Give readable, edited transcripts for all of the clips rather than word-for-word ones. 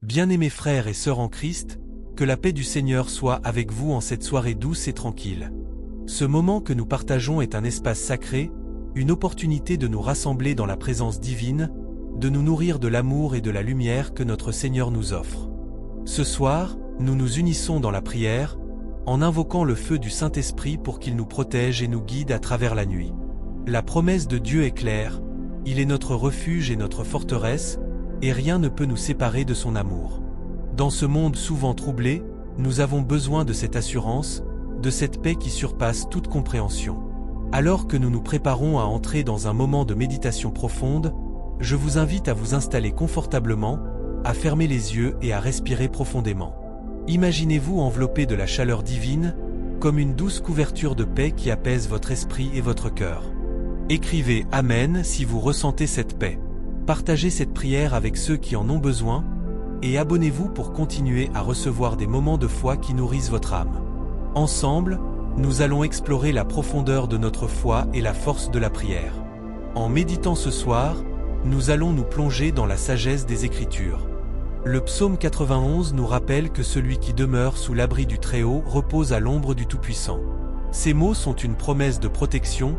Bien-aimés frères et sœurs en Christ, que la paix du Seigneur soit avec vous en cette soirée douce et tranquille. Ce moment que nous partageons est un espace sacré, une opportunité de nous rassembler dans la présence divine, de nous nourrir de l'amour et de la lumière que notre Seigneur nous offre. Ce soir, nous nous unissons dans la prière, en invoquant le feu du Saint-Esprit pour qu'il nous protège et nous guide à travers la nuit. La promesse de Dieu est claire, il est notre refuge et notre forteresse, et rien ne peut nous séparer de son amour. Dans ce monde souvent troublé, nous avons besoin de cette assurance, de cette paix qui surpasse toute compréhension. Alors que nous nous préparons à entrer dans un moment de méditation profonde, je vous invite à vous installer confortablement, à fermer les yeux et à respirer profondément. Imaginez-vous enveloppé de la chaleur divine, comme une douce couverture de paix qui apaise votre esprit et votre cœur. Écrivez « Amen » si vous ressentez cette paix. Partagez cette prière avec ceux qui en ont besoin, et abonnez-vous pour continuer à recevoir des moments de foi qui nourrissent votre âme. Ensemble, nous allons explorer la profondeur de notre foi et la force de la prière. En méditant ce soir, nous allons nous plonger dans la sagesse des Écritures. Le psaume 91 nous rappelle que celui qui demeure sous l'abri du Très-Haut repose à l'ombre du Tout-Puissant. Ces mots sont une promesse de protection,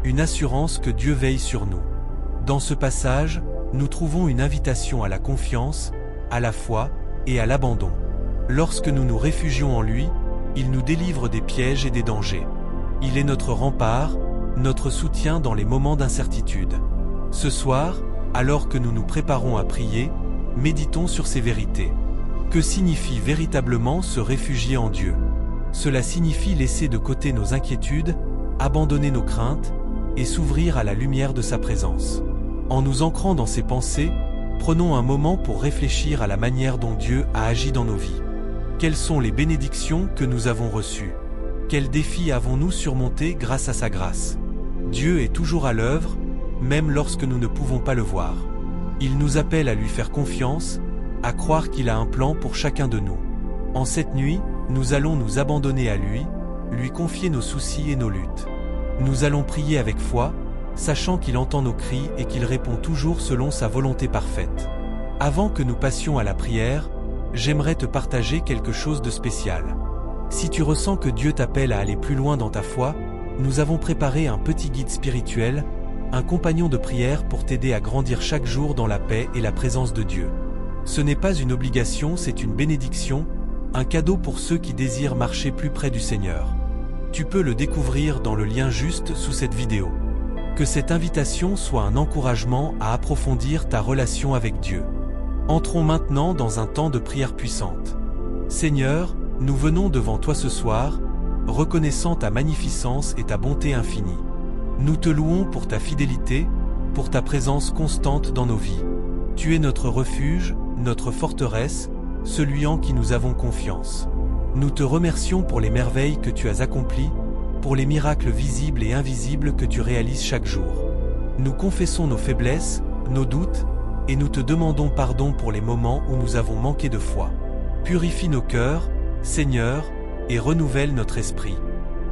une assurance que Dieu veille sur nous. Dans ce passage, nous trouvons une invitation à la confiance, à la foi et à l'abandon. Lorsque nous nous réfugions en lui, il nous délivre des pièges et des dangers. Il est notre rempart, notre soutien dans les moments d'incertitude. Ce soir, alors que nous nous préparons à prier, méditons sur ces vérités. Que signifie véritablement se réfugier en Dieu? Cela signifie laisser de côté nos inquiétudes, abandonner nos craintes, et s'ouvrir à la lumière de sa présence. En nous ancrant dans ses pensées, prenons un moment pour réfléchir à la manière dont Dieu a agi dans nos vies. Quelles sont les bénédictions que nous avons reçues? Quels défis avons-nous surmontés grâce à sa grâce? Dieu est toujours à l'œuvre, même lorsque nous ne pouvons pas le voir. Il nous appelle à lui faire confiance, à croire qu'il a un plan pour chacun de nous. En cette nuit, nous allons nous abandonner à lui confier nos soucis et nos luttes. Nous allons prier avec foi, sachant qu'il entend nos cris et qu'il répond toujours selon sa volonté parfaite. Avant que nous passions à la prière, j'aimerais te partager quelque chose de spécial. Si tu ressens que Dieu t'appelle à aller plus loin dans ta foi, nous avons préparé un petit guide spirituel, un compagnon de prière pour t'aider à grandir chaque jour dans la paix et la présence de Dieu. Ce n'est pas une obligation, c'est une bénédiction, un cadeau pour ceux qui désirent marcher plus près du Seigneur. Tu peux le découvrir dans le lien juste sous cette vidéo. Que cette invitation soit un encouragement à approfondir ta relation avec Dieu. Entrons maintenant dans un temps de prière puissante. Seigneur, nous venons devant toi ce soir, reconnaissant ta magnificence et ta bonté infinie. Nous te louons pour ta fidélité, pour ta présence constante dans nos vies. Tu es notre refuge, notre forteresse, celui en qui nous avons confiance. Nous te remercions pour les merveilles que tu as accomplies, pour les miracles visibles et invisibles que tu réalises chaque jour. Nous confessons nos faiblesses, nos doutes, et nous te demandons pardon pour les moments où nous avons manqué de foi. Purifie nos cœurs, Seigneur, et renouvelle notre esprit.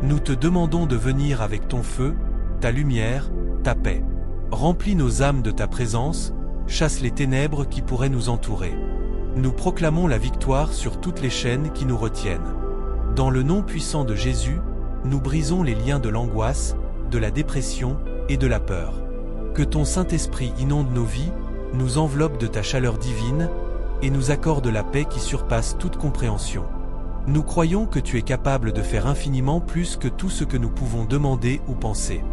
Nous te demandons de venir avec ton feu, ta lumière, ta paix. Remplis nos âmes de ta présence, chasse les ténèbres qui pourraient nous entourer. Nous proclamons la victoire sur toutes les chaînes qui nous retiennent. Dans le nom puissant de Jésus, nous brisons les liens de l'angoisse, de la dépression et de la peur. Que ton Saint-Esprit inonde nos vies, nous enveloppe de ta chaleur divine, et nous accorde la paix qui surpasse toute compréhension. Nous croyons que tu es capable de faire infiniment plus que tout ce que nous pouvons demander ou penser.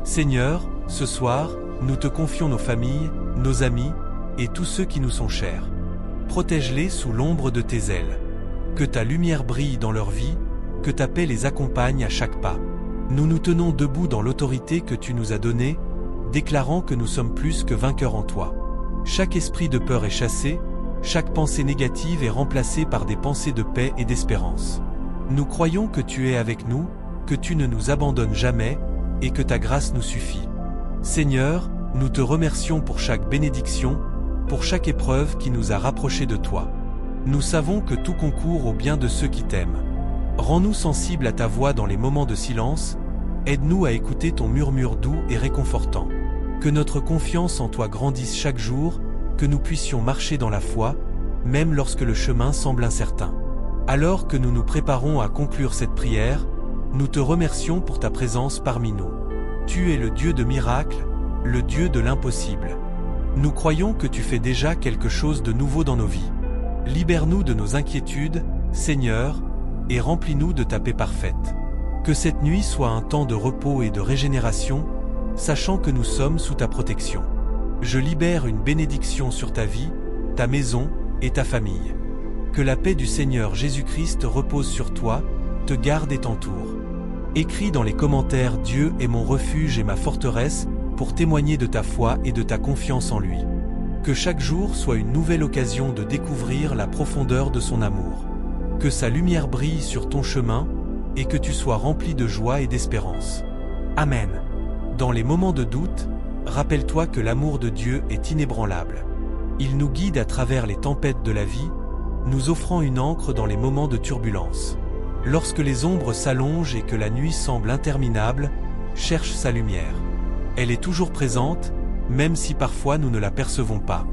Seigneur, ce soir, nous te confions nos familles, nos amis, et tous ceux qui nous sont chers. Protège-les sous l'ombre de tes ailes. Que ta lumière brille dans leur vie, que ta paix les accompagne à chaque pas. Nous nous tenons debout dans l'autorité que tu nous as donnée, déclarant que nous sommes plus que vainqueurs en toi. Chaque esprit de peur est chassé, chaque pensée négative est remplacée par des pensées de paix et d'espérance. Nous croyons que tu es avec nous, que tu ne nous abandonnes jamais, et que ta grâce nous suffit. Seigneur, nous te remercions pour chaque bénédiction, pour chaque épreuve qui nous a rapprochés de toi. Nous savons que tout concourt au bien de ceux qui t'aiment. Rends-nous sensibles à ta voix dans les moments de silence, aide-nous à écouter ton murmure doux et réconfortant. Que notre confiance en toi grandisse chaque jour, que nous puissions marcher dans la foi, même lorsque le chemin semble incertain. Alors que nous nous préparons à conclure cette prière, nous te remercions pour ta présence parmi nous. Tu es le Dieu de miracles, le Dieu de l'impossible. Nous croyons que tu fais déjà quelque chose de nouveau dans nos vies. Libère-nous de nos inquiétudes, Seigneur, et remplis-nous de ta paix parfaite. Que cette nuit soit un temps de repos et de régénération, sachant que nous sommes sous ta protection. Je libère une bénédiction sur ta vie, ta maison et ta famille. Que la paix du Seigneur Jésus-Christ repose sur toi, te garde et t'entoure. Écris dans les commentaires « Dieu est mon refuge et ma forteresse » pour témoigner de ta foi et de ta confiance en lui. Que chaque jour soit une nouvelle occasion de découvrir la profondeur de son amour. Que sa lumière brille sur ton chemin et que tu sois rempli de joie et d'espérance. Amen. Dans les moments de doute, rappelle-toi que l'amour de Dieu est inébranlable. Il nous guide à travers les tempêtes de la vie, nous offrant une ancre dans les moments de turbulence. Lorsque les ombres s'allongent et que la nuit semble interminable, cherche sa lumière. Elle est toujours présente, même si parfois nous ne la percevons pas.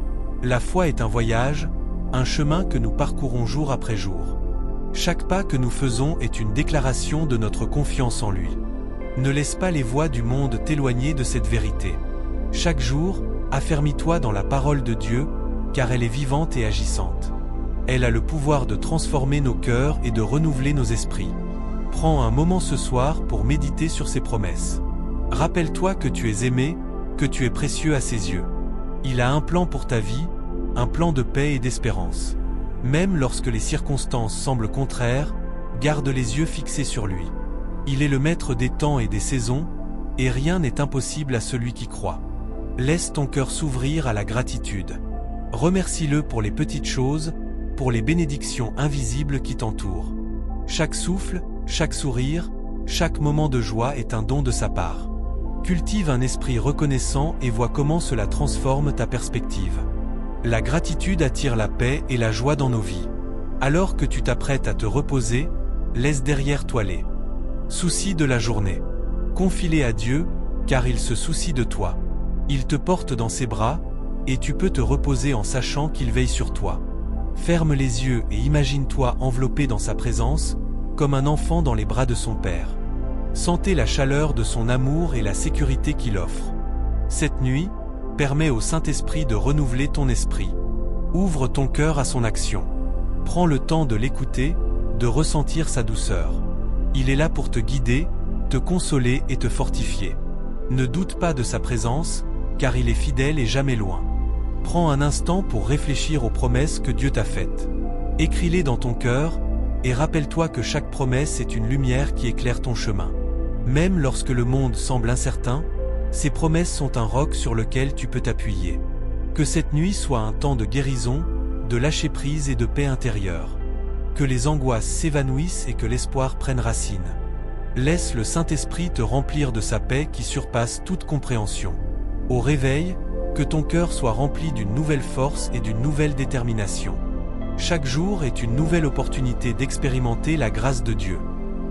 La foi est un voyage, un chemin que nous parcourons jour après jour. Chaque pas que nous faisons est une déclaration de notre confiance en lui. Ne laisse pas les voix du monde t'éloigner de cette vérité. Chaque jour, affermis-toi dans la parole de Dieu, car elle est vivante et agissante. Elle a le pouvoir de transformer nos cœurs et de renouveler nos esprits. Prends un moment ce soir pour méditer sur ses promesses. Rappelle-toi que tu es aimé, que tu es précieux à ses yeux. Il a un plan pour ta vie, un plan de paix et d'espérance. Même lorsque les circonstances semblent contraires, garde les yeux fixés sur lui. Il est le maître des temps et des saisons, et rien n'est impossible à celui qui croit. Laisse ton cœur s'ouvrir à la gratitude. Remercie-le pour les petites choses, pour les bénédictions invisibles qui t'entourent. Chaque souffle, chaque sourire, chaque moment de joie est un don de sa part. Cultive un esprit reconnaissant et vois comment cela transforme ta perspective. La gratitude attire la paix et la joie dans nos vies. Alors que tu t'apprêtes à te reposer, laisse derrière toi les soucis de la journée. Confie-les à Dieu, car il se soucie de toi. Il te porte dans ses bras, et tu peux te reposer en sachant qu'il veille sur toi. Ferme les yeux et imagine-toi enveloppé dans sa présence, comme un enfant dans les bras de son père. Sentez la chaleur de son amour et la sécurité qu'il offre. Cette nuit, permets au Saint-Esprit de renouveler ton esprit. Ouvre ton cœur à son action. Prends le temps de l'écouter, de ressentir sa douceur. Il est là pour te guider, te consoler et te fortifier. Ne doute pas de sa présence, car il est fidèle et jamais loin. Prends un instant pour réfléchir aux promesses que Dieu t'a faites. Écris-les dans ton cœur, et rappelle-toi que chaque promesse est une lumière qui éclaire ton chemin. Même lorsque le monde semble incertain, ces promesses sont un roc sur lequel tu peux t'appuyer. Que cette nuit soit un temps de guérison, de lâcher-prise et de paix intérieure. Que les angoisses s'évanouissent et que l'espoir prenne racine. Laisse le Saint-Esprit te remplir de sa paix qui surpasse toute compréhension. Au réveil, que ton cœur soit rempli d'une nouvelle force et d'une nouvelle détermination. Chaque jour est une nouvelle opportunité d'expérimenter la grâce de Dieu.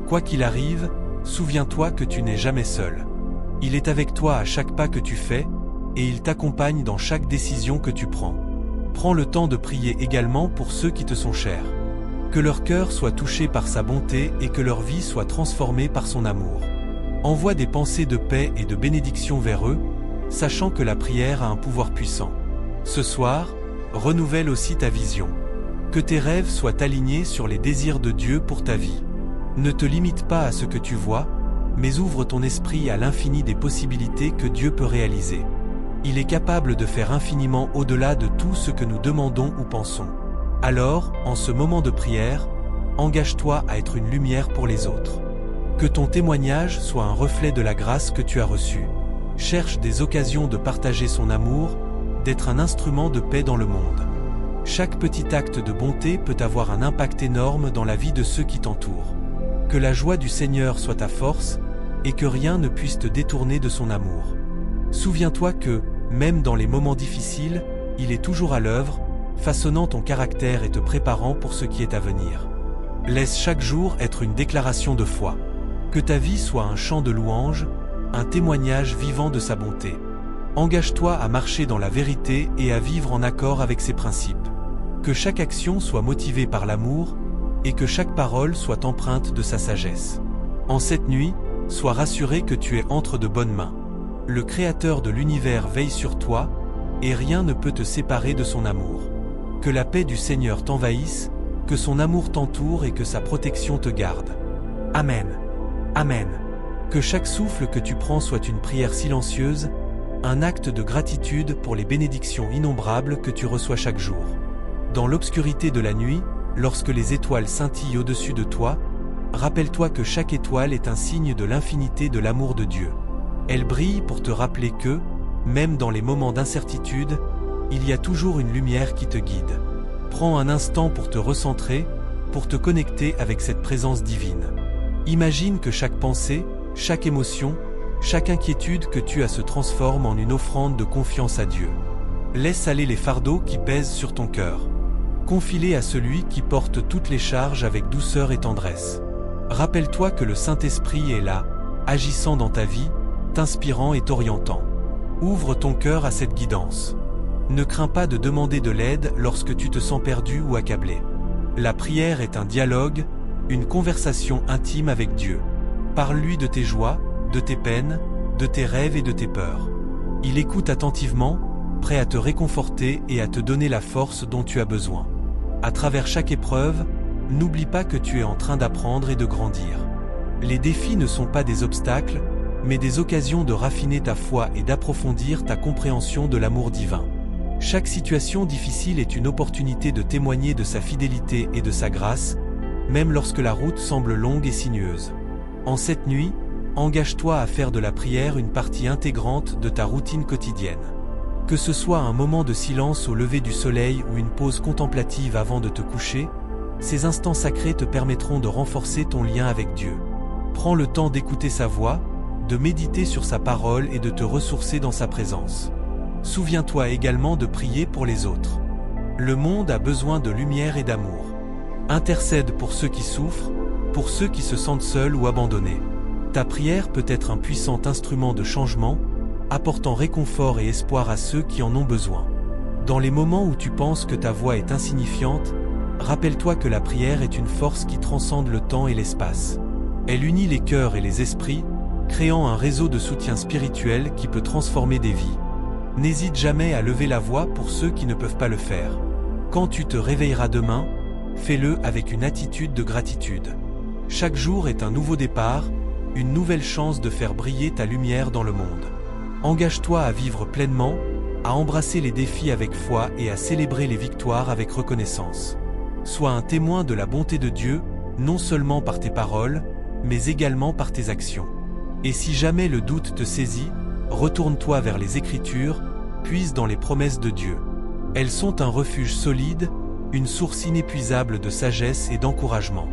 Quoi qu'il arrive, souviens-toi que tu n'es jamais seul. Il est avec toi à chaque pas que tu fais, et il t'accompagne dans chaque décision que tu prends. Prends le temps de prier également pour ceux qui te sont chers. Que leur cœur soit touché par sa bonté et que leur vie soit transformée par son amour. Envoie des pensées de paix et de bénédiction vers eux, sachant que la prière a un pouvoir puissant. Ce soir, renouvelle aussi ta vision. Que tes rêves soient alignés sur les désirs de Dieu pour ta vie. Ne te limite pas à ce que tu vois, mais ouvre ton esprit à l'infini des possibilités que Dieu peut réaliser. Il est capable de faire infiniment au-delà de tout ce que nous demandons ou pensons. Alors, en ce moment de prière, engage-toi à être une lumière pour les autres. Que ton témoignage soit un reflet de la grâce que tu as reçue. Cherche des occasions de partager son amour, d'être un instrument de paix dans le monde. Chaque petit acte de bonté peut avoir un impact énorme dans la vie de ceux qui t'entourent. Que la joie du Seigneur soit ta force, et que rien ne puisse te détourner de son amour. Souviens-toi que, même dans les moments difficiles, il est toujours à l'œuvre, façonnant ton caractère et te préparant pour ce qui est à venir. Laisse chaque jour être une déclaration de foi. Que ta vie soit un chant de louange, un témoignage vivant de sa bonté. Engage-toi à marcher dans la vérité et à vivre en accord avec ses principes. Que chaque action soit motivée par l'amour, et que chaque parole soit empreinte de sa sagesse. En cette nuit, sois rassuré que tu es entre de bonnes mains. Le Créateur de l'univers veille sur toi, et rien ne peut te séparer de son amour. Que la paix du Seigneur t'envahisse, que son amour t'entoure et que sa protection te garde. Amen. Amen. Que chaque souffle que tu prends soit une prière silencieuse, un acte de gratitude pour les bénédictions innombrables que tu reçois chaque jour. Dans l'obscurité de la nuit, lorsque les étoiles scintillent au-dessus de toi, rappelle-toi que chaque étoile est un signe de l'infinité de l'amour de Dieu. Elle brille pour te rappeler que, même dans les moments d'incertitude, il y a toujours une lumière qui te guide. Prends un instant pour te recentrer, pour te connecter avec cette présence divine. Imagine que chaque pensée, chaque émotion, chaque inquiétude que tu as se transforme en une offrande de confiance à Dieu. Laisse aller les fardeaux qui pèsent sur ton cœur. Confie-les à celui qui porte toutes les charges avec douceur et tendresse. Rappelle-toi que le Saint-Esprit est là, agissant dans ta vie, t'inspirant et t'orientant. Ouvre ton cœur à cette guidance. Ne crains pas de demander de l'aide lorsque tu te sens perdu ou accablé. La prière est un dialogue, une conversation intime avec Dieu. Parle-lui de tes joies, de tes peines, de tes rêves et de tes peurs. Il écoute attentivement, prêt à te réconforter et à te donner la force dont tu as besoin. À travers chaque épreuve, n'oublie pas que tu es en train d'apprendre et de grandir. Les défis ne sont pas des obstacles, mais des occasions de raffiner ta foi et d'approfondir ta compréhension de l'amour divin. Chaque situation difficile est une opportunité de témoigner de sa fidélité et de sa grâce, même lorsque la route semble longue et sinueuse. En cette nuit, engage-toi à faire de la prière une partie intégrante de ta routine quotidienne. Que ce soit un moment de silence au lever du soleil ou une pause contemplative avant de te coucher, ces instants sacrés te permettront de renforcer ton lien avec Dieu. Prends le temps d'écouter sa voix, de méditer sur sa parole et de te ressourcer dans sa présence. Souviens-toi également de prier pour les autres. Le monde a besoin de lumière et d'amour. Intercède pour ceux qui souffrent, pour ceux qui se sentent seuls ou abandonnés. Ta prière peut être un puissant instrument de changement, apportant réconfort et espoir à ceux qui en ont besoin. Dans les moments où tu penses que ta voix est insignifiante, rappelle-toi que la prière est une force qui transcende le temps et l'espace. Elle unit les cœurs et les esprits, créant un réseau de soutien spirituel qui peut transformer des vies. N'hésite jamais à lever la voix pour ceux qui ne peuvent pas le faire. Quand tu te réveilleras demain, fais-le avec une attitude de gratitude. Chaque jour est un nouveau départ, une nouvelle chance de faire briller ta lumière dans le monde. Engage-toi à vivre pleinement, à embrasser les défis avec foi et à célébrer les victoires avec reconnaissance. Sois un témoin de la bonté de Dieu, non seulement par tes paroles, mais également par tes actions. Et si jamais le doute te saisit, retourne-toi vers les Écritures, puise dans les promesses de Dieu. Elles sont un refuge solide, une source inépuisable de sagesse et d'encouragement.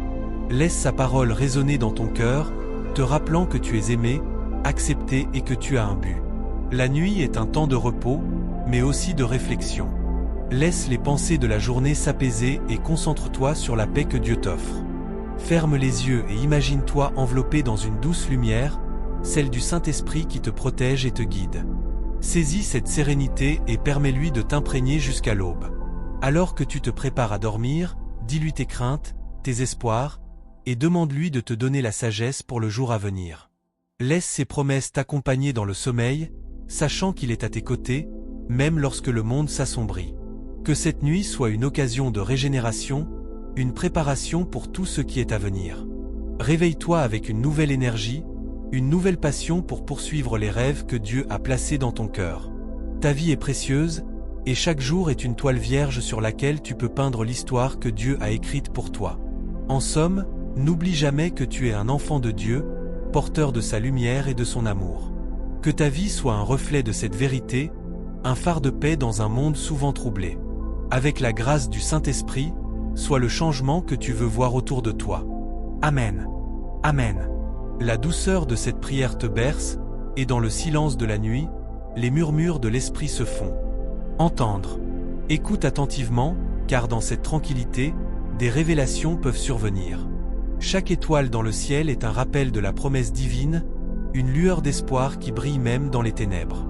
Laisse sa parole résonner dans ton cœur, te rappelant que tu es aimé, accepté et que tu as un but. La nuit est un temps de repos, mais aussi de réflexion. Laisse les pensées de la journée s'apaiser et concentre-toi sur la paix que Dieu t'offre. Ferme les yeux et imagine-toi enveloppé dans une douce lumière, celle du Saint-Esprit qui te protège et te guide. Saisis cette sérénité et permets-lui de t'imprégner jusqu'à l'aube. Alors que tu te prépares à dormir, dis-lui tes craintes, tes espoirs, et demande-lui de te donner la sagesse pour le jour à venir. Laisse ses promesses t'accompagner dans le sommeil, sachant qu'il est à tes côtés, même lorsque le monde s'assombrit. Que cette nuit soit une occasion de régénération, une préparation pour tout ce qui est à venir. Réveille-toi avec une nouvelle énergie, une nouvelle passion pour poursuivre les rêves que Dieu a placés dans ton cœur. Ta vie est précieuse, et chaque jour est une toile vierge sur laquelle tu peux peindre l'histoire que Dieu a écrite pour toi. En somme, n'oublie jamais que tu es un enfant de Dieu, porteur de sa lumière et de son amour. Que ta vie soit un reflet de cette vérité, un phare de paix dans un monde souvent troublé. Avec la grâce du Saint-Esprit, sois le changement que tu veux voir autour de toi. Amen. Amen. La douceur de cette prière te berce, et dans le silence de la nuit, les murmures de l'Esprit se font entendre. Écoute attentivement, car dans cette tranquillité, des révélations peuvent survenir. Chaque étoile dans le ciel est un rappel de la promesse divine, une lueur d'espoir qui brille même dans les ténèbres.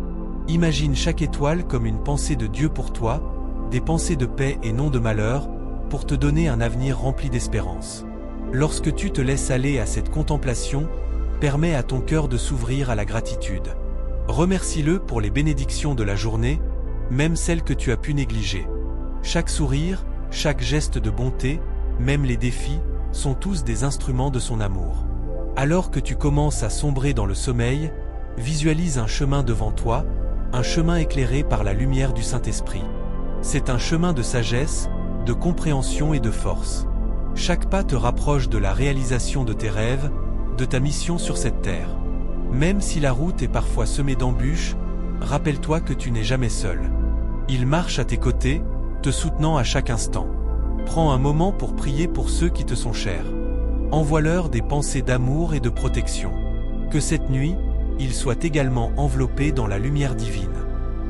Imagine chaque étoile comme une pensée de Dieu pour toi, des pensées de paix et non de malheur, pour te donner un avenir rempli d'espérance. Lorsque tu te laisses aller à cette contemplation, permets à ton cœur de s'ouvrir à la gratitude. Remercie-le pour les bénédictions de la journée, même celles que tu as pu négliger. Chaque sourire, chaque geste de bonté, même les défis, sont tous des instruments de son amour. Alors que tu commences à sombrer dans le sommeil, visualise un chemin devant toi, un chemin éclairé par la lumière du Saint-Esprit. C'est un chemin de sagesse, de compréhension et de force. Chaque pas te rapproche de la réalisation de tes rêves, de ta mission sur cette terre. Même si la route est parfois semée d'embûches, rappelle-toi que tu n'es jamais seul. Il marche à tes côtés, te soutenant à chaque instant. Prends un moment pour prier pour ceux qui te sont chers. Envoie-leur des pensées d'amour et de protection. Que cette nuit, ils soient également enveloppés dans la lumière divine.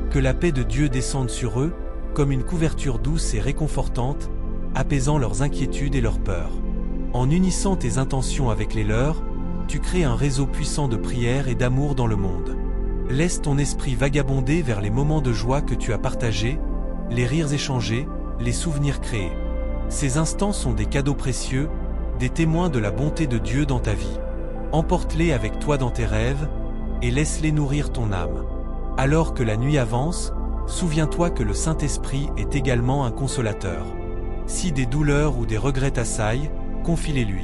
Que la paix de Dieu descende sur eux, comme une couverture douce et réconfortante, apaisant leurs inquiétudes et leurs peurs. En unissant tes intentions avec les leurs, tu crées un réseau puissant de prière et d'amour dans le monde. Laisse ton esprit vagabonder vers les moments de joie que tu as partagés, les rires échangés, les souvenirs créés. Ces instants sont des cadeaux précieux, des témoins de la bonté de Dieu dans ta vie. Emporte-les avec toi dans tes rêves, et laisse-les nourrir ton âme. Alors que la nuit avance, souviens-toi que le Saint-Esprit est également un consolateur. Si des douleurs ou des regrets t'assaillent, confie-les lui.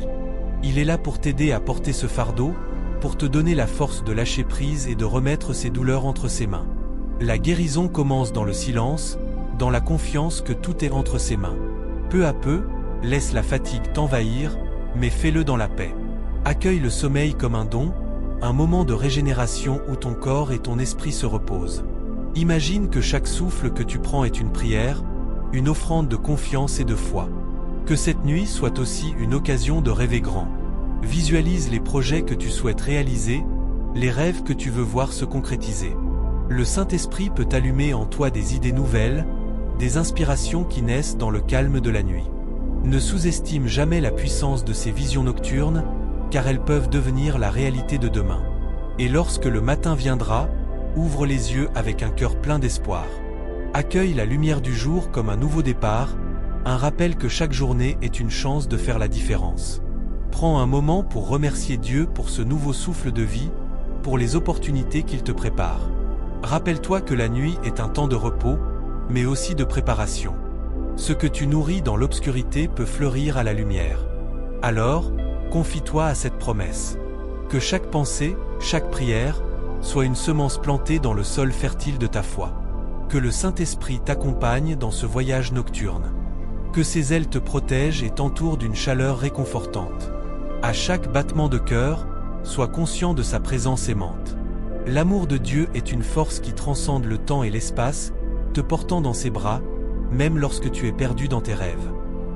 Il est là pour t'aider à porter ce fardeau, pour te donner la force de lâcher prise et de remettre ces douleurs entre ses mains. La guérison commence dans le silence, dans la confiance que tout est entre ses mains. Peu à peu, laisse la fatigue t'envahir, mais fais-le dans la paix. Accueille le sommeil comme un don, un moment de régénération où ton corps et ton esprit se reposent. Imagine que chaque souffle que tu prends est une prière, une offrande de confiance et de foi. Que cette nuit soit aussi une occasion de rêver grand. Visualise les projets que tu souhaites réaliser, les rêves que tu veux voir se concrétiser. Le Saint-Esprit peut allumer en toi des idées nouvelles, des inspirations qui naissent dans le calme de la nuit. Ne sous-estime jamais la puissance de ces visions nocturnes, car elles peuvent devenir la réalité de demain. Et lorsque le matin viendra, ouvre les yeux avec un cœur plein d'espoir. Accueille la lumière du jour comme un nouveau départ, un rappel que chaque journée est une chance de faire la différence. Prends un moment pour remercier Dieu pour ce nouveau souffle de vie, pour les opportunités qu'il te prépare. Rappelle-toi que la nuit est un temps de repos, mais aussi de préparation. Ce que tu nourris dans l'obscurité peut fleurir à la lumière. Alors, confie-toi à cette promesse. Que chaque pensée, chaque prière, soit une semence plantée dans le sol fertile de ta foi. Que le Saint-Esprit t'accompagne dans ce voyage nocturne. Que ses ailes te protègent et t'entourent d'une chaleur réconfortante. À chaque battement de cœur, sois conscient de sa présence aimante. L'amour de Dieu est une force qui transcende le temps et l'espace, te portant dans ses bras, même lorsque tu es perdu dans tes rêves.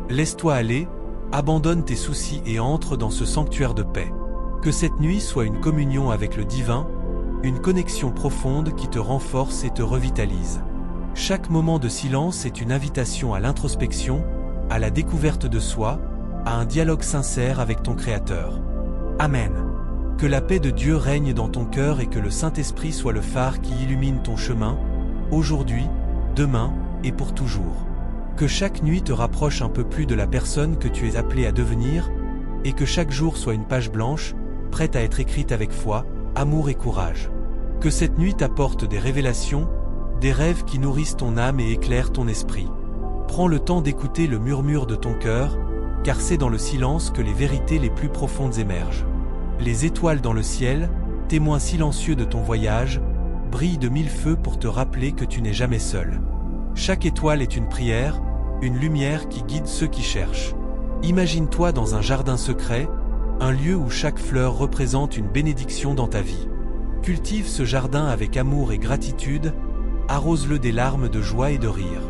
Laisse-toi aller, abandonne tes soucis et entre dans ce sanctuaire de paix. Que cette nuit soit une communion avec le divin, une connexion profonde qui te renforce et te revitalise. Chaque moment de silence est une invitation à l'introspection, à la découverte de soi, à un dialogue sincère avec ton Créateur. Amen. Que la paix de Dieu règne dans ton cœur et que le Saint-Esprit soit le phare qui illumine ton chemin, aujourd'hui, demain et pour toujours. Que chaque nuit te rapproche un peu plus de la personne que tu es appelé à devenir, et que chaque jour soit une page blanche, prête à être écrite avec foi, amour et courage. Que cette nuit t'apporte des révélations, des rêves qui nourrissent ton âme et éclairent ton esprit. Prends le temps d'écouter le murmure de ton cœur, car c'est dans le silence que les vérités les plus profondes émergent. Les étoiles dans le ciel, témoins silencieux de ton voyage, brillent de mille feux pour te rappeler que tu n'es jamais seul. Chaque étoile est une prière, une lumière qui guide ceux qui cherchent. Imagine-toi dans un jardin secret, un lieu où chaque fleur représente une bénédiction dans ta vie. Cultive ce jardin avec amour et gratitude, arrose-le des larmes de joie et de rire.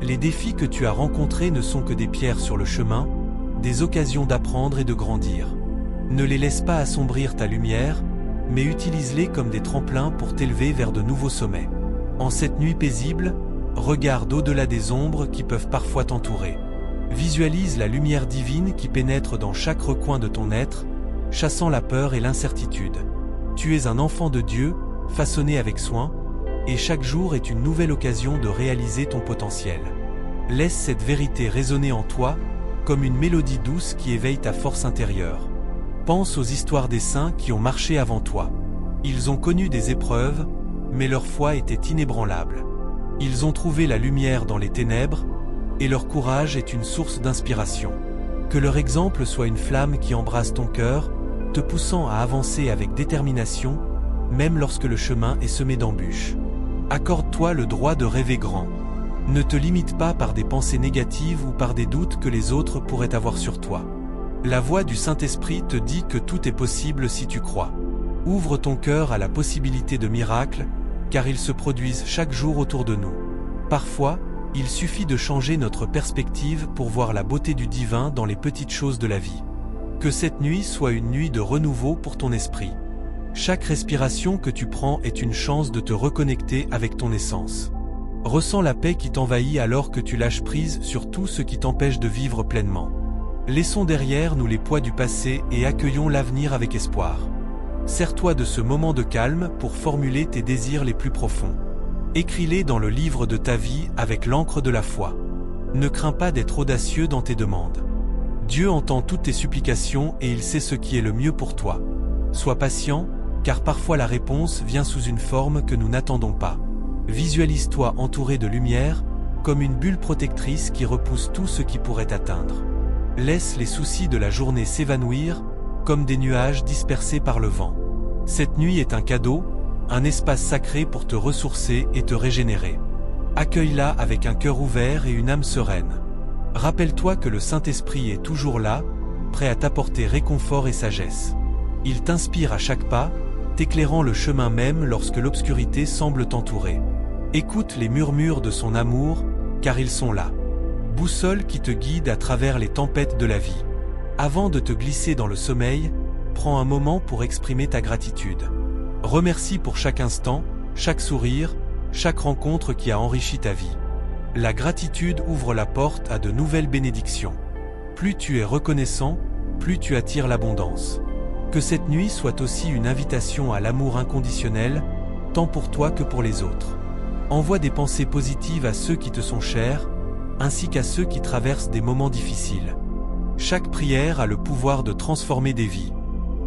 Les défis que tu as rencontrés ne sont que des pierres sur le chemin, des occasions d'apprendre et de grandir. Ne les laisse pas assombrir ta lumière, mais utilise-les comme des tremplins pour t'élever vers de nouveaux sommets. En cette nuit paisible, regarde au-delà des ombres qui peuvent parfois t'entourer. Visualise la lumière divine qui pénètre dans chaque recoin de ton être, chassant la peur et l'incertitude. Tu es un enfant de Dieu, façonné avec soin, et chaque jour est une nouvelle occasion de réaliser ton potentiel. Laisse cette vérité résonner en toi, comme une mélodie douce qui éveille ta force intérieure. Pense aux histoires des saints qui ont marché avant toi. Ils ont connu des épreuves, mais leur foi était inébranlable. Ils ont trouvé la lumière dans les ténèbres, et leur courage est une source d'inspiration. Que leur exemple soit une flamme qui embrase ton cœur, te poussant à avancer avec détermination, même lorsque le chemin est semé d'embûches. Accorde-toi le droit de rêver grand. Ne te limite pas par des pensées négatives ou par des doutes que les autres pourraient avoir sur toi. La voix du Saint-Esprit te dit que tout est possible si tu crois. Ouvre ton cœur à la possibilité de miracles, car ils se produisent chaque jour autour de nous. Parfois, il suffit de changer notre perspective pour voir la beauté du divin dans les petites choses de la vie. Que cette nuit soit une nuit de renouveau pour ton esprit. Chaque respiration que tu prends est une chance de te reconnecter avec ton essence. Ressens la paix qui t'envahit alors que tu lâches prise sur tout ce qui t'empêche de vivre pleinement. Laissons derrière nous les poids du passé et accueillons l'avenir avec espoir. Sers-toi de ce moment de calme pour formuler tes désirs les plus profonds. Écris-les dans le livre de ta vie avec l'encre de la foi. Ne crains pas d'être audacieux dans tes demandes. Dieu entend toutes tes supplications et il sait ce qui est le mieux pour toi. Sois patient, car parfois la réponse vient sous une forme que nous n'attendons pas. Visualise-toi entouré de lumière, comme une bulle protectrice qui repousse tout ce qui pourrait t'atteindre. Laisse les soucis de la journée s'évanouir, comme des nuages dispersés par le vent. Cette nuit est un cadeau, un espace sacré pour te ressourcer et te régénérer. Accueille-la avec un cœur ouvert et une âme sereine. Rappelle-toi que le Saint-Esprit est toujours là, prêt à t'apporter réconfort et sagesse. Il t'inspire à chaque pas, t'éclairant le chemin même lorsque l'obscurité semble t'entourer. Écoute les murmures de son amour, car ils sont là. Boussole qui te guide à travers les tempêtes de la vie. Avant de te glisser dans le sommeil, prends un moment pour exprimer ta gratitude. Remercie pour chaque instant, chaque sourire, chaque rencontre qui a enrichi ta vie. La gratitude ouvre la porte à de nouvelles bénédictions. Plus tu es reconnaissant, plus tu attires l'abondance. Que cette nuit soit aussi une invitation à l'amour inconditionnel, tant pour toi que pour les autres. Envoie des pensées positives à ceux qui te sont chers, ainsi qu'à ceux qui traversent des moments difficiles. Chaque prière a le pouvoir de transformer des vies.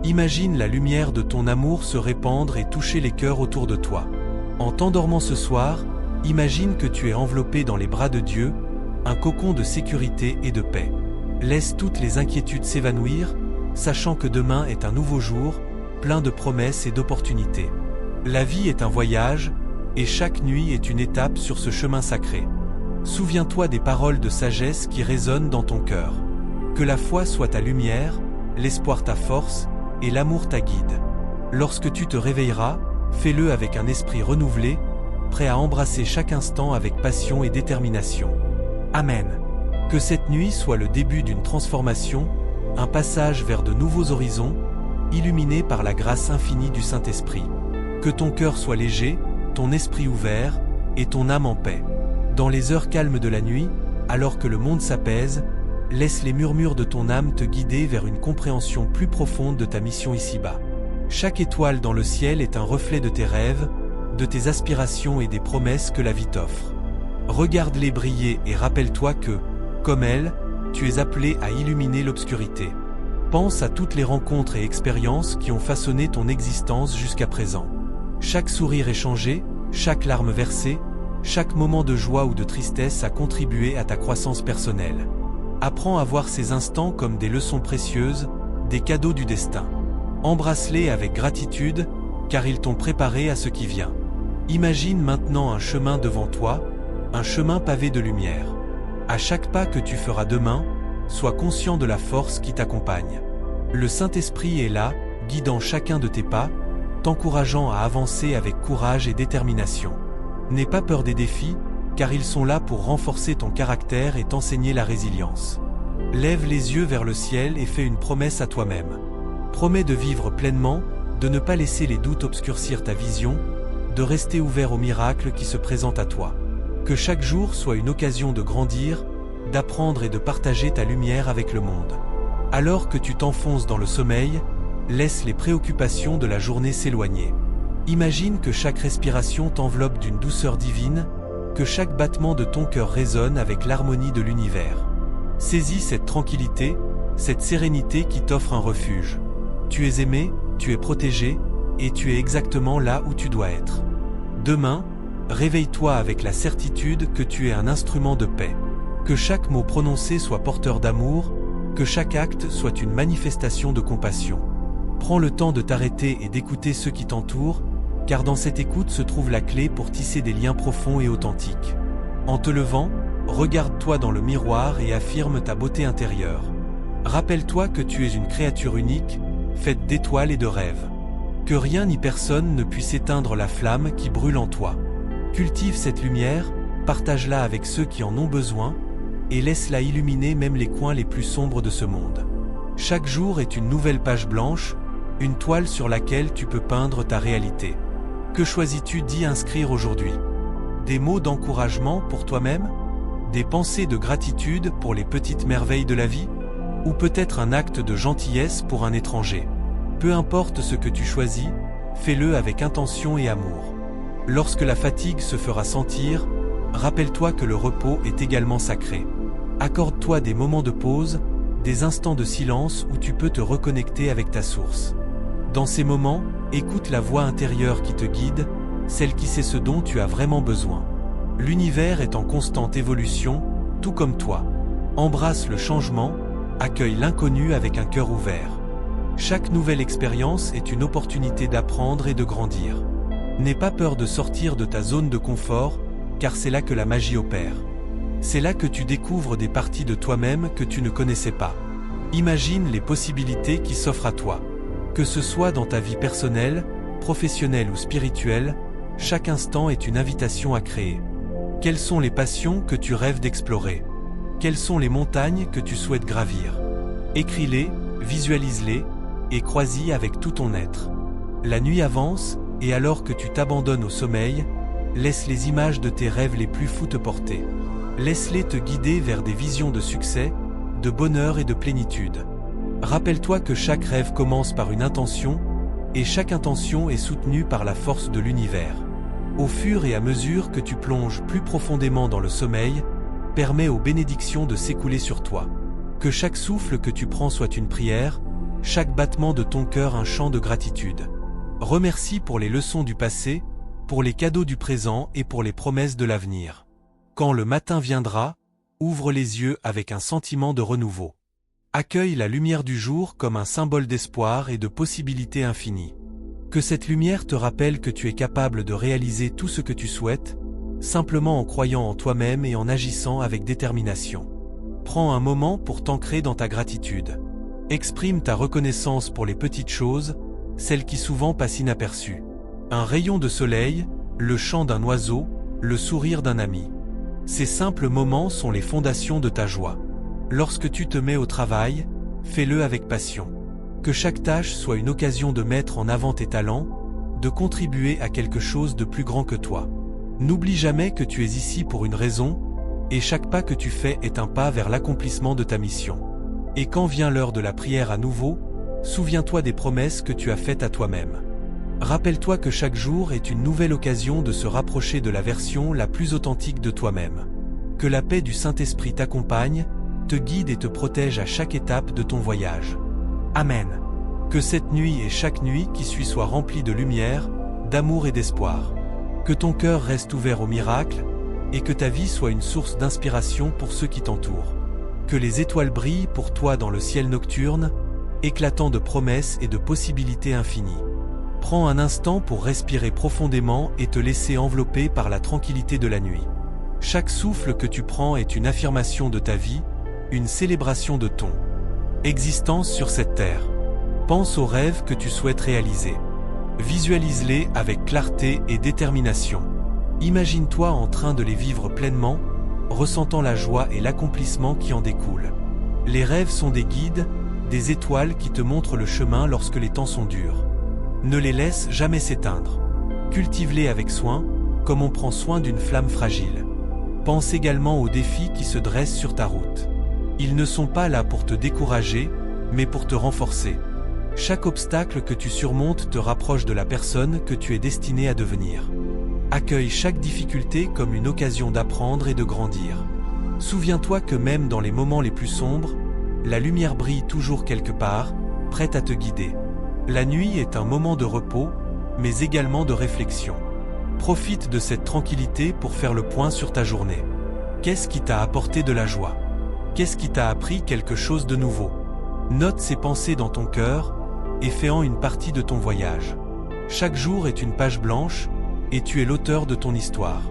Imagine la lumière de ton amour se répandre et toucher les cœurs autour de toi. En t'endormant ce soir, imagine que tu es enveloppé dans les bras de Dieu, un cocon de sécurité et de paix. Laisse toutes les inquiétudes s'évanouir, sachant que demain est un nouveau jour, plein de promesses et d'opportunités. La vie est un voyage, et chaque nuit est une étape sur ce chemin sacré. Souviens-toi des paroles de sagesse qui résonnent dans ton cœur. Que la foi soit ta lumière, l'espoir ta force, et l'amour ta guide. Lorsque tu te réveilleras, fais-le avec un esprit renouvelé, prêt à embrasser chaque instant avec passion et détermination. Amen. Que cette nuit soit le début d'une transformation, un passage vers de nouveaux horizons, illuminé par la grâce infinie du Saint-Esprit. Que ton cœur soit léger, ton esprit ouvert, et ton âme en paix. Dans les heures calmes de la nuit, alors que le monde s'apaise, laisse les murmures de ton âme te guider vers une compréhension plus profonde de ta mission ici-bas. Chaque étoile dans le ciel est un reflet de tes rêves, de tes aspirations et des promesses que la vie t'offre. Regarde-les briller et rappelle-toi que, comme elles, tu es appelé à illuminer l'obscurité. Pense à toutes les rencontres et expériences qui ont façonné ton existence jusqu'à présent. Chaque sourire échangé, chaque larme versée, chaque moment de joie ou de tristesse a contribué à ta croissance personnelle. Apprends à voir ces instants comme des leçons précieuses, des cadeaux du destin. Embrasse-les avec gratitude, car ils t'ont préparé à ce qui vient. Imagine maintenant un chemin devant toi, un chemin pavé de lumière. À chaque pas que tu feras demain, sois conscient de la force qui t'accompagne. Le Saint-Esprit est là, guidant chacun de tes pas, t'encourageant à avancer avec courage et détermination. N'aie pas peur des défis, car ils sont là pour renforcer ton caractère et t'enseigner la résilience. Lève les yeux vers le ciel et fais une promesse à toi-même. Promets de vivre pleinement, de ne pas laisser les doutes obscurcir ta vision, de rester ouvert aux miracles qui se présentent à toi. Que chaque jour soit une occasion de grandir, d'apprendre et de partager ta lumière avec le monde. Alors que tu t'enfonces dans le sommeil, laisse les préoccupations de la journée s'éloigner. Imagine que chaque respiration t'enveloppe d'une douceur divine, que chaque battement de ton cœur résonne avec l'harmonie de l'univers. Saisis cette tranquillité, cette sérénité qui t'offre un refuge. Tu es aimé, tu es protégé, et tu es exactement là où tu dois être. Demain, réveille-toi avec la certitude que tu es un instrument de paix. Que chaque mot prononcé soit porteur d'amour, que chaque acte soit une manifestation de compassion. Prends le temps de t'arrêter et d'écouter ceux qui t'entourent, car dans cette écoute se trouve la clé pour tisser des liens profonds et authentiques. En te levant, regarde-toi dans le miroir et affirme ta beauté intérieure. Rappelle-toi que tu es une créature unique, faite d'étoiles et de rêves. Que rien ni personne ne puisse éteindre la flamme qui brûle en toi. Cultive cette lumière, partage-la avec ceux qui en ont besoin, et laisse-la illuminer même les coins les plus sombres de ce monde. Chaque jour est une nouvelle page blanche, une toile sur laquelle tu peux peindre ta réalité. Que choisis-tu d'y inscrire aujourd'hui? Des mots d'encouragement pour toi-même? Des pensées de gratitude pour les petites merveilles de la vie? Ou peut-être un acte de gentillesse pour un étranger? Peu importe ce que tu choisis, fais-le avec intention et amour. Lorsque la fatigue se fera sentir, rappelle-toi que le repos est également sacré. Accorde-toi des moments de pause, des instants de silence où tu peux te reconnecter avec ta source. Dans ces moments, écoute la voix intérieure qui te guide, celle qui sait ce dont tu as vraiment besoin. L'univers est en constante évolution, tout comme toi. Embrasse le changement, accueille l'inconnu avec un cœur ouvert. Chaque nouvelle expérience est une opportunité d'apprendre et de grandir. N'aie pas peur de sortir de ta zone de confort, car c'est là que la magie opère. C'est là que tu découvres des parties de toi-même que tu ne connaissais pas. Imagine les possibilités qui s'offrent à toi. Que ce soit dans ta vie personnelle, professionnelle ou spirituelle, chaque instant est une invitation à créer. Quelles sont les passions que tu rêves d'explorer? Quelles sont les montagnes que tu souhaites gravir? Écris-les, visualise-les, et crois-y avec tout ton être. La nuit avance, et alors que tu t'abandonnes au sommeil, laisse les images de tes rêves les plus fous te porter. Laisse-les te guider vers des visions de succès, de bonheur et de plénitude. Rappelle-toi que chaque rêve commence par une intention, et chaque intention est soutenue par la force de l'univers. Au fur et à mesure que tu plonges plus profondément dans le sommeil, permets aux bénédictions de s'écouler sur toi. Que chaque souffle que tu prends soit une prière, chaque battement de ton cœur un chant de gratitude. Remercie pour les leçons du passé, pour les cadeaux du présent et pour les promesses de l'avenir. Quand le matin viendra, ouvre les yeux avec un sentiment de renouveau. Accueille la lumière du jour comme un symbole d'espoir et de possibilités infinies. Que cette lumière te rappelle que tu es capable de réaliser tout ce que tu souhaites, simplement en croyant en toi-même et en agissant avec détermination. Prends un moment pour t'ancrer dans ta gratitude. Exprime ta reconnaissance pour les petites choses, celles qui souvent passent inaperçues. Un rayon de soleil, le chant d'un oiseau, le sourire d'un ami. Ces simples moments sont les fondations de ta joie. Lorsque tu te mets au travail, fais-le avec passion. Que chaque tâche soit une occasion de mettre en avant tes talents, de contribuer à quelque chose de plus grand que toi. N'oublie jamais que tu es ici pour une raison, et chaque pas que tu fais est un pas vers l'accomplissement de ta mission. Et quand vient l'heure de la prière à nouveau, souviens-toi des promesses que tu as faites à toi-même. Rappelle-toi que chaque jour est une nouvelle occasion de se rapprocher de la version la plus authentique de toi-même. Que la paix du Saint-Esprit t'accompagne, te guide et te protège à chaque étape de ton voyage. Amen. Que cette nuit et chaque nuit qui suit soient remplies de lumière, d'amour et d'espoir. Que ton cœur reste ouvert au miracle, et que ta vie soit une source d'inspiration pour ceux qui t'entourent. Que les étoiles brillent pour toi dans le ciel nocturne, éclatant de promesses et de possibilités infinies. Prends un instant pour respirer profondément et te laisser envelopper par la tranquillité de la nuit. Chaque souffle que tu prends est une affirmation de ta vie, une célébration de ton existence sur cette terre. Pense aux rêves que tu souhaites réaliser. Visualise-les avec clarté et détermination. Imagine-toi en train de les vivre pleinement, ressentant la joie et l'accomplissement qui en découlent. Les rêves sont des guides, des étoiles qui te montrent le chemin lorsque les temps sont durs. Ne les laisse jamais s'éteindre. Cultive-les avec soin, comme on prend soin d'une flamme fragile. Pense également aux défis qui se dressent sur ta route. Ils ne sont pas là pour te décourager, mais pour te renforcer. Chaque obstacle que tu surmontes te rapproche de la personne que tu es destiné à devenir. Accueille chaque difficulté comme une occasion d'apprendre et de grandir. Souviens-toi que même dans les moments les plus sombres, la lumière brille toujours quelque part, prête à te guider. La nuit est un moment de repos, mais également de réflexion. Profite de cette tranquillité pour faire le point sur ta journée. Qu'est-ce qui t'a apporté de la joie? Qu'est-ce qui t'a appris quelque chose de nouveau? Note ces pensées dans ton cœur, et fais-en une partie de ton voyage. Chaque jour est une page blanche, et tu es l'auteur de ton histoire.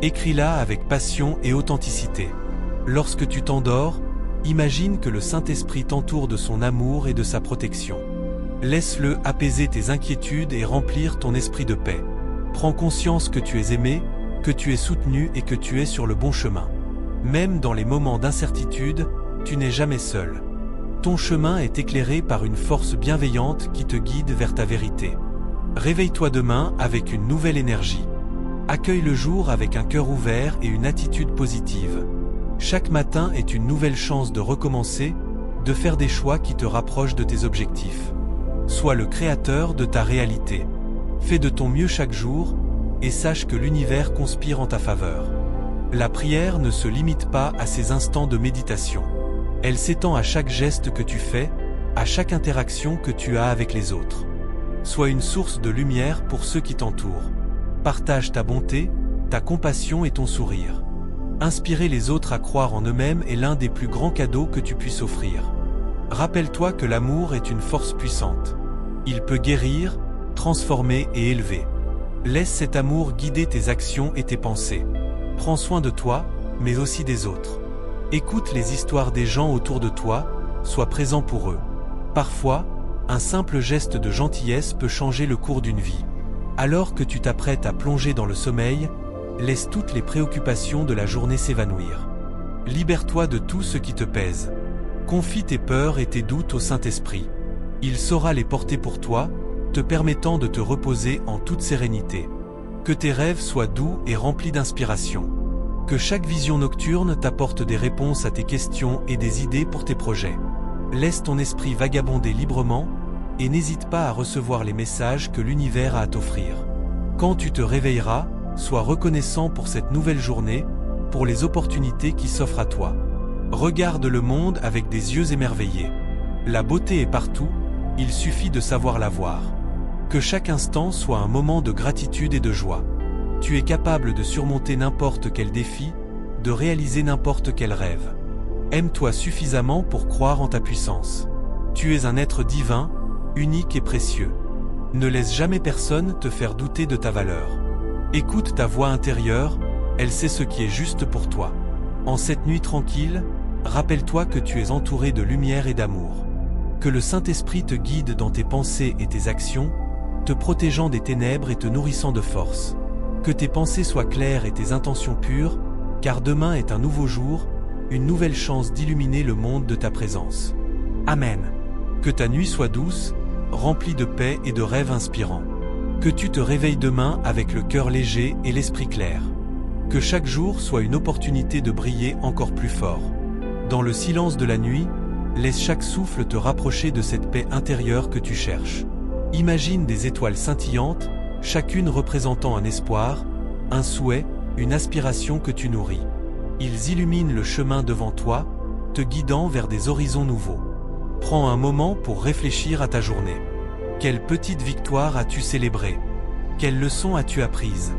Écris-la avec passion et authenticité. Lorsque tu t'endors, imagine que le Saint-Esprit t'entoure de son amour et de sa protection. Laisse-le apaiser tes inquiétudes et remplir ton esprit de paix. Prends conscience que tu es aimé, que tu es soutenu et que tu es sur le bon chemin. Même dans les moments d'incertitude, tu n'es jamais seul. Ton chemin est éclairé par une force bienveillante qui te guide vers ta vérité. Réveille-toi demain avec une nouvelle énergie. Accueille le jour avec un cœur ouvert et une attitude positive. Chaque matin est une nouvelle chance de recommencer, de faire des choix qui te rapprochent de tes objectifs. Sois le créateur de ta réalité. Fais de ton mieux chaque jour, et sache que l'univers conspire en ta faveur. La prière ne se limite pas à ces instants de méditation. Elle s'étend à chaque geste que tu fais, à chaque interaction que tu as avec les autres. Sois une source de lumière pour ceux qui t'entourent. Partage ta bonté, ta compassion et ton sourire. Inspirer les autres à croire en eux-mêmes est l'un des plus grands cadeaux que tu puisses offrir. Rappelle-toi que l'amour est une force puissante. Il peut guérir, transformer et élever. Laisse cet amour guider tes actions et tes pensées. Prends soin de toi, mais aussi des autres. Écoute les histoires des gens autour de toi, sois présent pour eux. Parfois, un simple geste de gentillesse peut changer le cours d'une vie. Alors que tu t'apprêtes à plonger dans le sommeil, laisse toutes les préoccupations de la journée s'évanouir. Libère-toi de tout ce qui te pèse. Confie tes peurs et tes doutes au Saint-Esprit. Il saura les porter pour toi, te permettant de te reposer en toute sérénité. Que tes rêves soient doux et remplis d'inspiration. Que chaque vision nocturne t'apporte des réponses à tes questions et des idées pour tes projets. Laisse ton esprit vagabonder librement, et n'hésite pas à recevoir les messages que l'univers a à t'offrir. Quand tu te réveilleras, sois reconnaissant pour cette nouvelle journée, pour les opportunités qui s'offrent à toi. Regarde le monde avec des yeux émerveillés. La beauté est partout, il suffit de savoir la voir. Que chaque instant soit un moment de gratitude et de joie. Tu es capable de surmonter n'importe quel défi, de réaliser n'importe quel rêve. Aime-toi suffisamment pour croire en ta puissance. Tu es un être divin, unique et précieux. Ne laisse jamais personne te faire douter de ta valeur. Écoute ta voix intérieure, elle sait ce qui est juste pour toi. En cette nuit tranquille, rappelle-toi que tu es entouré de lumière et d'amour. Que le Saint-Esprit te guide dans tes pensées et tes actions, te protégeant des ténèbres et te nourrissant de force. Que tes pensées soient claires et tes intentions pures, car demain est un nouveau jour, une nouvelle chance d'illuminer le monde de ta présence. Amen. Que ta nuit soit douce, remplie de paix et de rêves inspirants. Que tu te réveilles demain avec le cœur léger et l'esprit clair. Que chaque jour soit une opportunité de briller encore plus fort. Dans le silence de la nuit, laisse chaque souffle te rapprocher de cette paix intérieure que tu cherches. Imagine des étoiles scintillantes, chacune représentant un espoir, un souhait, une aspiration que tu nourris. Ils illuminent le chemin devant toi, te guidant vers des horizons nouveaux. Prends un moment pour réfléchir à ta journée. Quelle petite victoire as-tu célébrée? Quelles leçons as-tu apprises?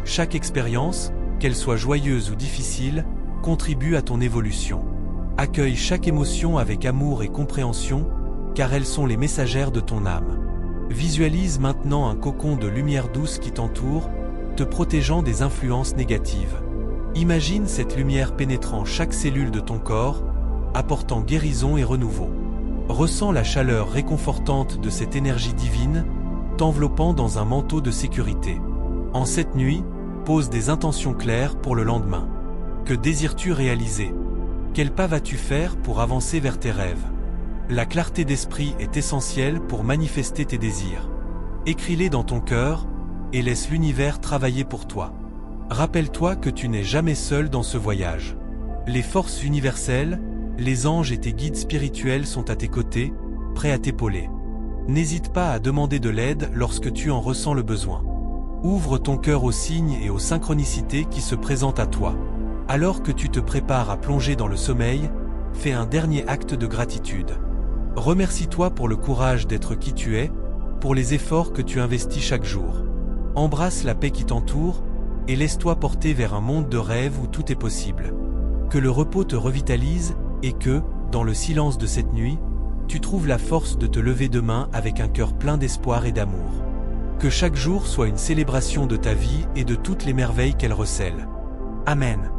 Chaque expérience, qu'elle soit joyeuse ou difficile, contribue à ton évolution. Accueille chaque émotion avec amour et compréhension, car elles sont les messagères de ton âme. Visualise maintenant un cocon de lumière douce qui t'entoure, te protégeant des influences négatives. Imagine cette lumière pénétrant chaque cellule de ton corps, apportant guérison et renouveau. Ressens la chaleur réconfortante de cette énergie divine, t'enveloppant dans un manteau de sécurité. En cette nuit, pose des intentions claires pour le lendemain. Que désires-tu réaliser? Quel pas vas-tu faire pour avancer vers tes rêves? La clarté d'esprit est essentielle pour manifester tes désirs. Écris-les dans ton cœur, et laisse l'univers travailler pour toi. Rappelle-toi que tu n'es jamais seul dans ce voyage. Les forces universelles, les anges et tes guides spirituels sont à tes côtés, prêts à t'épauler. N'hésite pas à demander de l'aide lorsque tu en ressens le besoin. Ouvre ton cœur aux signes et aux synchronicités qui se présentent à toi. Alors que tu te prépares à plonger dans le sommeil, fais un dernier acte de gratitude. Remercie-toi pour le courage d'être qui tu es, pour les efforts que tu investis chaque jour. Embrasse la paix qui t'entoure, et laisse-toi porter vers un monde de rêves où tout est possible. Que le repos te revitalise, et que, dans le silence de cette nuit, tu trouves la force de te lever demain avec un cœur plein d'espoir et d'amour. Que chaque jour soit une célébration de ta vie et de toutes les merveilles qu'elle recèle. Amen.